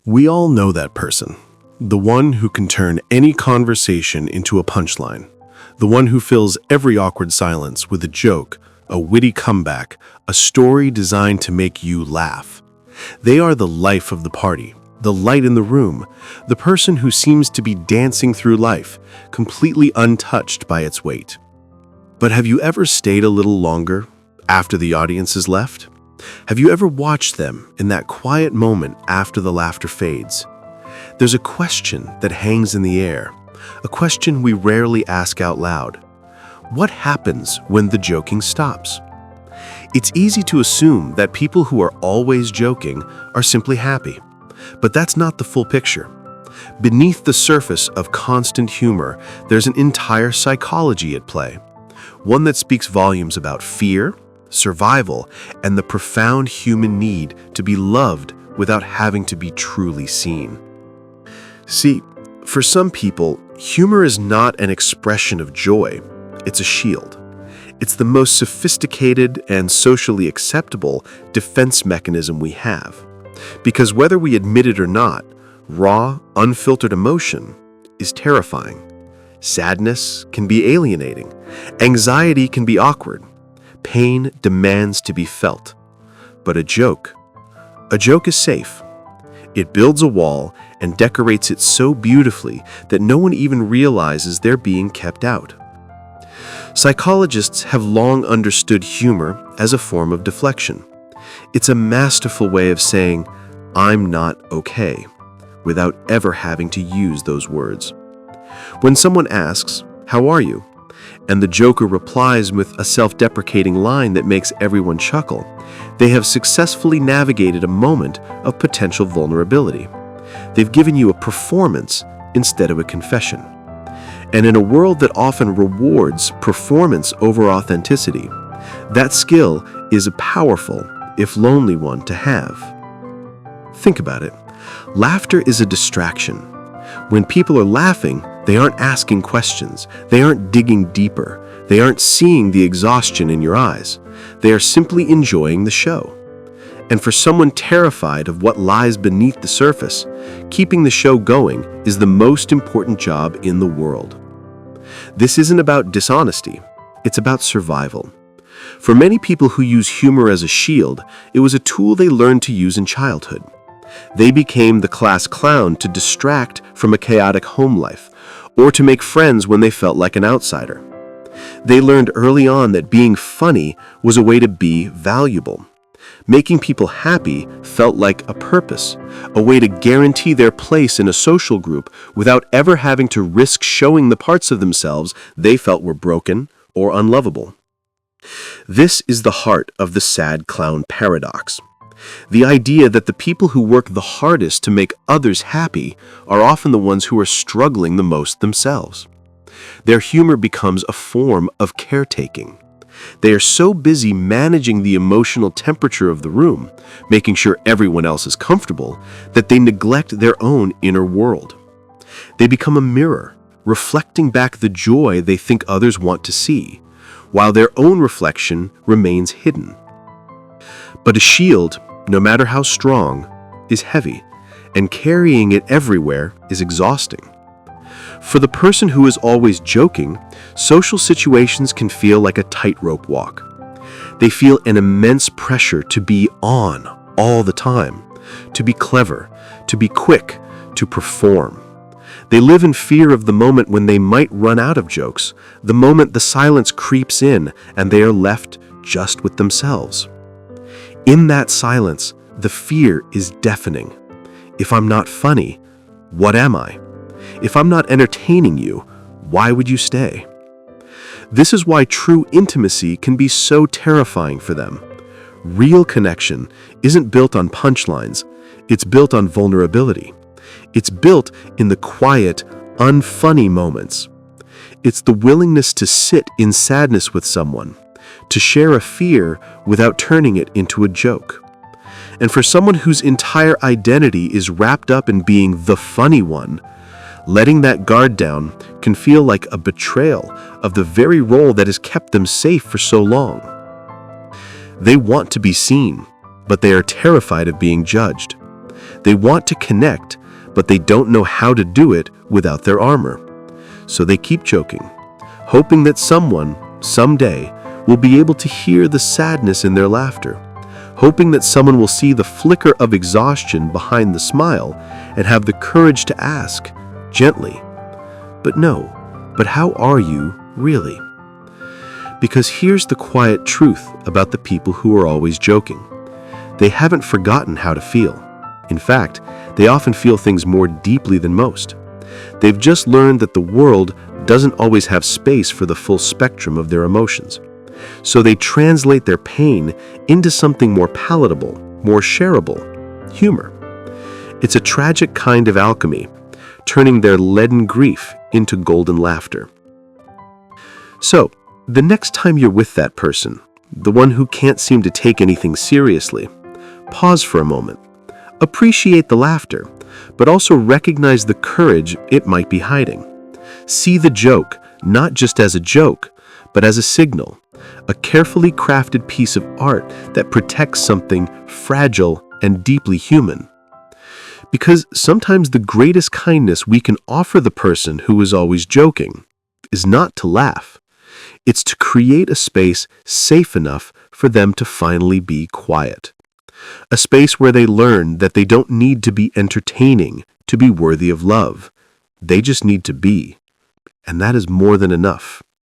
We all know that person. The one who can turn any conversation into a punchline. The one who fills every awkward silence with a joke, a witty comeback, a story designed to make you laugh. They are the life of the party, the light in the room, the person who seems to be dancing through life, completely untouched by its weight. But have you ever stayed a little longer after the audience has left? Have you ever watched them in that quiet moment after the laughter fades? There's a question that hangs in the air, a question we rarely ask out loud. What happens when the joking stops? It's easy to assume that people who are always joking are simply happy, but that's not the full picture. Beneath the surface of constant humor, there's an entire psychology at play, one that speaks volumes about fear, survival, and the profound human need to be loved without having to be truly seen. See, for some people, humor is not an expression of joy, it's a shield. It's the most sophisticated and socially acceptable defense mechanism we have. Because whether we admit it or not, raw, unfiltered emotion is terrifying. Sadness can be alienating. Anxiety can be awkward. Pain demands to be felt. But a joke is safe. It builds a wall and decorates it so beautifully that no one even realizes they're being kept out. Psychologists have long understood humor as a form of deflection. It's a masterful way of saying, "I'm not okay," without ever having to use those words. When someone asks, "How are you?" and the joker replies with a self-deprecating line that makes everyone chuckle, they have successfully navigated a moment of potential vulnerability. They've given you a performance instead of a confession. And in a world that often rewards performance over authenticity, that skill is a powerful, if lonely one to have. Think about it. Laughter is a distraction. When people are laughing, they aren't asking questions. They aren't digging deeper. They aren't seeing the exhaustion in your eyes. They are simply enjoying the show. And for someone terrified of what lies beneath the surface, keeping the show going is the most important job in the world. This isn't about dishonesty. It's about survival. For many people who use humor as a shield, it was a tool they learned to use in childhood. They became the class clown to distract from a chaotic home life, or to make friends when they felt like an outsider. They learned early on that being funny was a way to be valuable. Making people happy felt like a purpose, a way to guarantee their place in a social group without ever having to risk showing the parts of themselves they felt were broken or unlovable. This is the heart of the sad clown paradox. The idea that the people who work the hardest to make others happy are often the ones who are struggling the most themselves. Their humor becomes a form of caretaking. They are so busy managing the emotional temperature of the room, making sure everyone else is comfortable, that they neglect their own inner world. They become a mirror, reflecting back the joy they think others want to see, while their own reflection remains hidden. But a shield, no matter how strong, is heavy, and carrying it everywhere is exhausting. For the person who is always joking, social situations can feel like a tightrope walk. They feel an immense pressure to be on all the time, to be clever, to be quick, to perform. They live in fear of the moment when they might run out of jokes, the moment the silence creeps in and they are left just with themselves. In that silence, the fear is deafening. If I'm not funny, what am I? If I'm not entertaining you, why would you stay? This is why true intimacy can be so terrifying for them. Real connection isn't built on punchlines, it's built on vulnerability. It's built in the quiet, unfunny moments. It's the willingness to sit in sadness with someone, to share a fear without turning it into a joke. And for someone whose entire identity is wrapped up in being the funny one, letting that guard down can feel like a betrayal of the very role that has kept them safe for so long. They want to be seen, but they are terrified of being judged. They want to connect, but they don't know how to do it without their armor. So they keep joking, hoping that someone, someday, will be able to hear the sadness in their laughter, hoping that someone will see the flicker of exhaustion behind the smile and have the courage to ask, gently, but how are you really? Because here's the quiet truth about the people who are always joking. They haven't forgotten how to feel. In fact, they often feel things more deeply than most. They've just learned that the world doesn't always have space for the full spectrum of their emotions. So they translate their pain into something more palatable, more shareable, humor. It's a tragic kind of alchemy, turning their leaden grief into golden laughter. So, the next time you're with that person, the one who can't seem to take anything seriously, pause for a moment. Appreciate the laughter, but also recognize the courage it might be hiding. See the joke not just as a joke, but as a signal, a carefully crafted piece of art that protects something fragile and deeply human. Because sometimes the greatest kindness we can offer the person who is always joking is not to laugh. It's to create a space safe enough for them to finally be quiet. A space where they learn that they don't need to be entertaining to be worthy of love. They just need to be. And that is more than enough.